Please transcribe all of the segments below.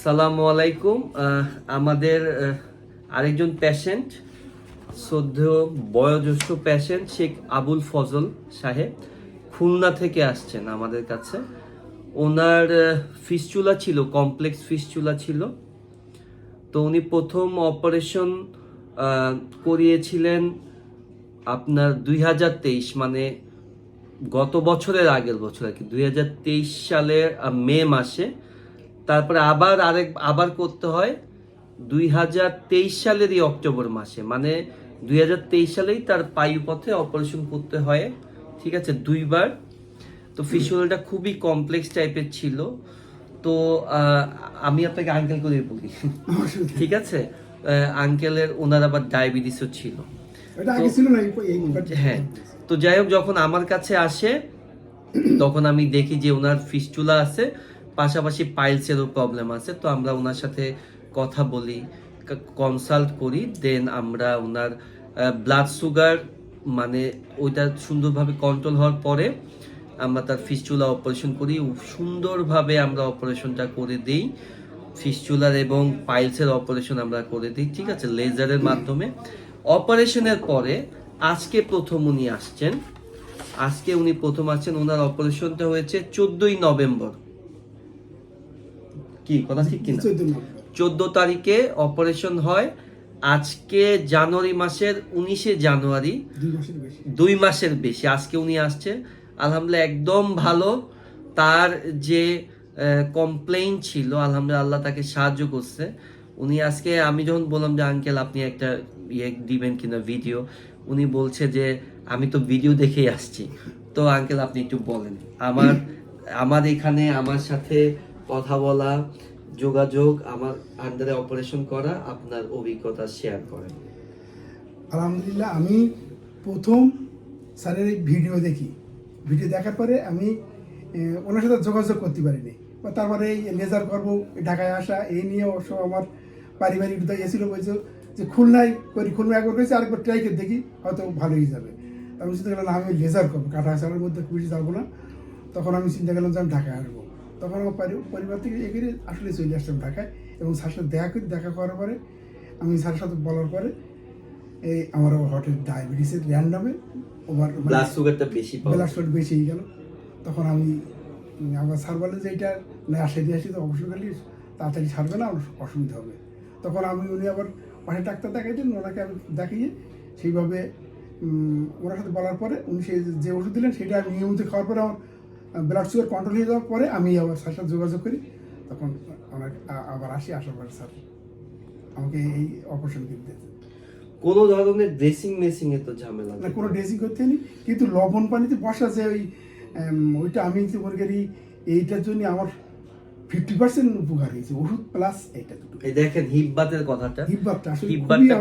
আসসালামু আলাইকুম। আমাদের আরেকজন পেশেন্ট, শ্রদ্ধেয় বয়োজ্যেষ্ঠ পেশেন্ট শেখ আবুল ফজল সাহেব খুলনা থেকে আসছেন আমাদের কাছে। ওনার ফিস্চুলা ছিল, কমপ্লেক্স ফিস্চুলা ছিল। তো উনি প্রথম অপারেশন করিয়েছিলেন আপনার 2023, মানে গত বছরের আগের বছর আর কি, 2023 সালের মে মাসে। তারপরে আবার করতে হয় 2023 সালেরই অক্টোবর মাসে, মানে 2023 সালেই তার পায়ুপথে অপারেশন করতে হয়, ঠিক আছে, দুইবার। তো ফিস্চুলাটা খুবই কমপ্লেক্স টাইপের ছিল। তো আমি আপনাকে আঙ্কেল করে বলি, ঠিক আছে। আঙ্কেলের ওনার আবার ডায়াবেটিসও ছিল। হ্যাঁ, তো যাই হোক, যখন আমার কাছে আসে তখন আমি দেখি যে ওনার ফিস্চুলা আছে, পাশাপাশি পাইলসেরও প্রবলেম আছে। তো আমরা ওনার সাথে কথা বলি, কনসাল্ট করি, দেন আমরা ওনার ব্লাড সুগার, মানে ওইটা সুন্দরভাবে কন্ট্রোল হওয়ার পরে আমরা তার ফিস্চুলা অপারেশন করি। সুন্দরভাবে আমরা অপারেশনটা করে দিই, ফিস্চুলার এবং পাইলসের অপারেশন আমরা করে দিই, ঠিক আছে, লেজারের মাধ্যমে। অপারেশনের পরে আজকে প্রথম উনি আসছেন, ওনার অপারেশনটা হয়েছে 14ই নভেম্বর, কি কথা ঠিক কিনা? 14 তারিখে অপারেশন হয়। আজকে জানুয়ারি মাসের 19শে জানুয়ারি, 2 মাসের বেশি আজকে উনি আসছে। আলহামদুলিল্লাহ একদম ভালো। তার যে কমপ্লেইন ছিল, আলহামদুলিল্লাহ আল্লাহ তাকে সাহায্য করছে। উনি আজকে, আমি যখন বললাম যে আঙ্কেল আপনি একটা দিবেন কিনা ভিডিও, উনি বলছে যে আমি তো ভিডিও দেখেই আসছি। তো আঙ্কেল আপনি একটু বলেন, আমার এখানে আমার সাথে কথা বলা, যোগাযোগ, আমার আন্ডারে অপারেশন করা, আপনার অভিজ্ঞতা শেয়ার করেন। আলহামদুলিল্লাহ, আমি প্রথম স্যারের ভিডিও দেখি। ভিডিও দেখার পরে আমি ওনার সাথে যোগাযোগ করতে পারিনি, বা তারপরে এই লেজার করবো, ঢাকায় আসা, এই নিয়ে অবশ্য আমার পারিবারিক এসেছিল, বলছে যে খুলনায় করি, খুলনা একবার করেছি, আরেকবার ট্রাই করে দেখি, হয়তো ভালোই যাবে। আমি চিন্তা করলাম আমি লেজার করবো, কাটা সালের মধ্যে বেশি যাবো না। তখন আমি চিন্তা করলাম যে আমি ঢাকায় আসবো। তখন আমার পরিবার থেকে এগিয়ে আসলে চলে আসলাম ঢাকায়, এবং স্যারের সাথে দেখা করার পরে আমি স্যারের সাথে বলার পরে এই আমার হঠাৎ ডায়াবেটিসের র্যান্ডামে ওভার ব্লাড সুগারটা বেশি হয়ে গেল। তখন আমি আমার স্যার বলে যে এটা না সেদিন আসি তো অবশ্যই গেলে তাড়াতাড়ি ছাড়বে না, অসুবিধা হবে। তখন উনি আবার পাশে ডাক্তার দেখাইছেন, ওনাকে আমি দেখিয়ে সেইভাবে ওনার সাথে বলার পরে উনি যে ওষুধ দিলেন সেটা আমি নিয়মিত খাওয়ার পরে আমার ব্লাড সুগার কন্ট্রোল হয়ে যাওয়ার পরে আমি আবার স্যারের সাথে যোগাযোগ করি। তখন আবার আসার পরে স্যার আমাকে এই অপারেশন করতে কোনো ধরনের ড্রেসিং মেসিং এ তো ঝামেলা না, কোনো ড্রেসিং করতে নেই, কিন্তু লবণ পানিতে বসা যে ওইটা আমি মনে করি এইটার জন্য আমার 50% উপকার হয়েছে, ওষুধ প্লাস এইটা দুটো। এই দেখেন হিপবাতের কথাটা, হিপবাতটা আসলে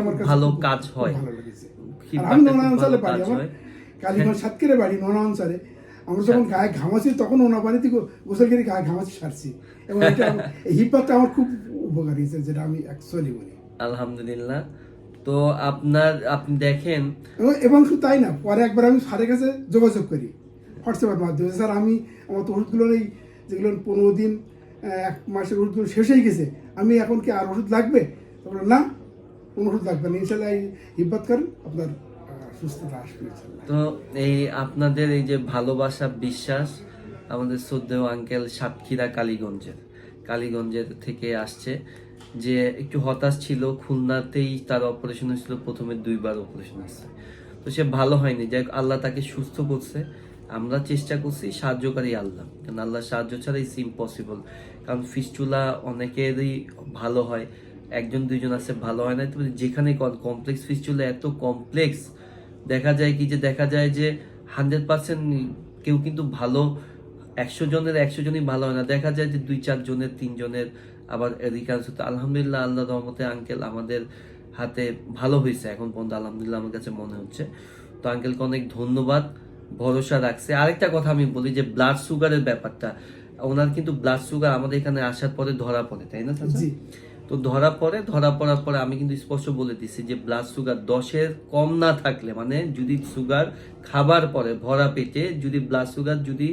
আমার কাছে ভালো কাজ হয়, ভালো লেগেছে। আমি নোনা অঞ্চলে বাড়ি, আমার কালীগঞ্জ সাতক্ষীরা বাড়ি, নোনা অঞ্চলে। আমরা যখন গায়ে ঘামাচ্ছি তখন ওনা বাড়িতে গোসল করে গায়ে ঘামাচ্ছি সারছি, এবং এটা হিপবাতটা আমার খুব উপকার হয়েছে, যেটা আমি অ্যাকচুয়ালি বলি। আলহামদুলিল্লাহ। তো আপনি দেখেন, এবং শুধু তাই না, পরে একবার আমি স্যারের কাছে যোগাযোগ করি হোয়াটসঅ্যাপের মাধ্যমে, স্যার আমি আমার তো ওষুধগুলোর এই যেগুলো 15 দিন 1 মাসের ওষুধগুলো শেষ হয়ে গেছে, আমি এখন কি আর ওষুধ লাগবে? তারপরে না, কোনো ওষুধ লাগবে না, ইনশাল্লাহ এই হিব্বত করেন, আপনার সুস্থতা আসবে। তো এই আপনাদের এই যে ভালোবাসা, বিশ্বাস, আমাদের শ্রদ্ধেয় আঙ্কেল সাতক্ষীরা কালীগঞ্জের থেকে আসছে, যে একটু হতাশ ছিল, খুলনাতেই তার অপারেশন হয়েছিল, প্রথমে 2বার অপারেশন হয়েছে, তো সে ভালো হয়নি। যাই হোক, আল্লাহ তাকে সুস্থ করছে। আমরা চেষ্টা করছি, সাহায্যকারী আল্লাহ, কারণ আল্লাহর সাহায্য ছাড়া ইটস ইম্পসিবল। কারণ ফিস্চুলা অনেকেরই ভালো হয়, 1-2জন আছে ভালো হয় না। তবে যেখানে কমপ্লেক্স ফিস্চুলা এত কমপ্লেক্স, দেখা যায় যে 100% কেউ কিন্তু ভালো, 100 জনের 100 জনই ভালো হয় না, দেখা যায় যে 2-4 জনের 3 জনের আবার রিকার্স হতো। আলহামদুলিল্লাহ, আল্লাহর রহমতে আঙ্কেল আমাদের হাতে ভালো হয়েছে এখন পর্যন্ত, আলহামদুলিল্লাহ আমার কাছে মনে হচ্ছে। তো আঙ্কেলকে অনেক ধন্যবাদ, ভরসা রাখছে। আরেকটা কথা আমি বলি, যে ব্লাড সুগারের ব্যাপারটা, ওনার কিন্তু ব্লাড সুগার আমাদের এখানে আসার পরে ধরা পড়ে, তাই না? তো ধরা পড়ার পরে আমি কিন্তু স্পষ্ট বলে দিচ্ছি যে ব্লাড সুগার 10-এর কম না থাকলে, মানে যদি সুগার খাবার পরে ভরা পেটে যদি ব্লাড সুগার যদি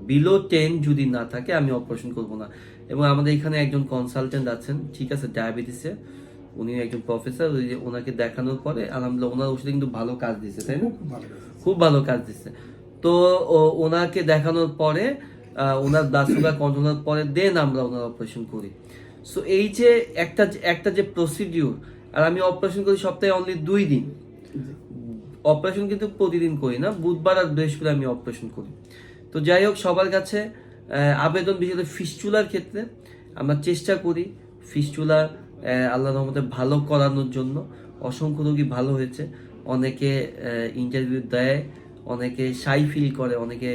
বিলো 10 যদি না থাকে, আমি অপারেশন করব না। এবং আমাদের এখানে একজন কনসালটেন্ট আছেন, ঠিক আছে, ডায়াবেটিসে, উনি একজন প্রফেসর, ওনাকে দেখানোর পরে আলহামদুলিল্লাহ ওনার ওষুধে কিন্তু ভালো কাজ দিচ্ছে, তাই না? খুব ভালো হয়েছে। খুব ভালো কাজ দিচ্ছে। তো ওনাকে দেখানোর পরে ওনার ব্লাড সুগার কন্ট্রোলের পরে দেন আমরা ওনার অপারেশন করি। সো এই যে একটা যে প্রসিডিউর, আর আমি অপারেশন করি সপ্তাহে অনলি 2 দিন, অপারেশন কিন্তু প্রতিদিন করি না, বুধবার আর বৃহস্পতিবার আমি অপারেশন করি। তো যাই হোক, সবার কাছে আবেদন, বিশেষ করে ফিস্চুলার ক্ষেত্রে আমরা চেষ্টা করি ফিস্চুলা আল্লাহর রহমতে ভালো করানোর জন্য। অসংখ্য রোগী ভালো হয়েছে, অনেকে ইন্টারভিউ দেয়, অনেকে শাই ফিল করে, অনেকে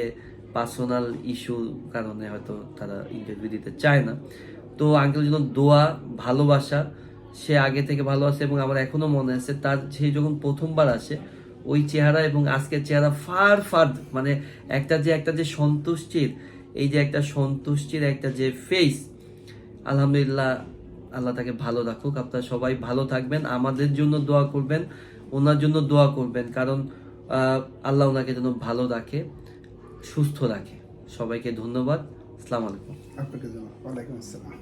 পার্সোনাল ইস্যুর কারণে হয়তো তারা ইন্টারভিউ দিতে চায় না। তো আঙ্কেল জন্য দোয়া, ভালোবাসা, সে আগে থেকে ভালো আছে এবং আমার এখনো মনে আছে তার সে যখন প্রথমবার আসে ওই চেহারা এবং আজকের চেহারা ফার ফার, মানে একটা যে সন্তুষ্টির, এই যে একটা সন্তুষ্টির একটা যে ফেস, আলহামদুলিল্লাহ, আল্লাহ তাকে ভালো রাখুক। আপনারা সবাই ভালো থাকবেন, আমাদের জন্য দোয়া করবেন, ওনার জন্য দোয়া করবেন, কারণ আল্লাহ ওনাকে যেন ভালো রাখে, সুস্থ রাখে। সবাইকে ধন্যবাদ। আসসালামু আলাইকুম। আপনাকে জানাই ওয়ালাইকুম আসসালাম।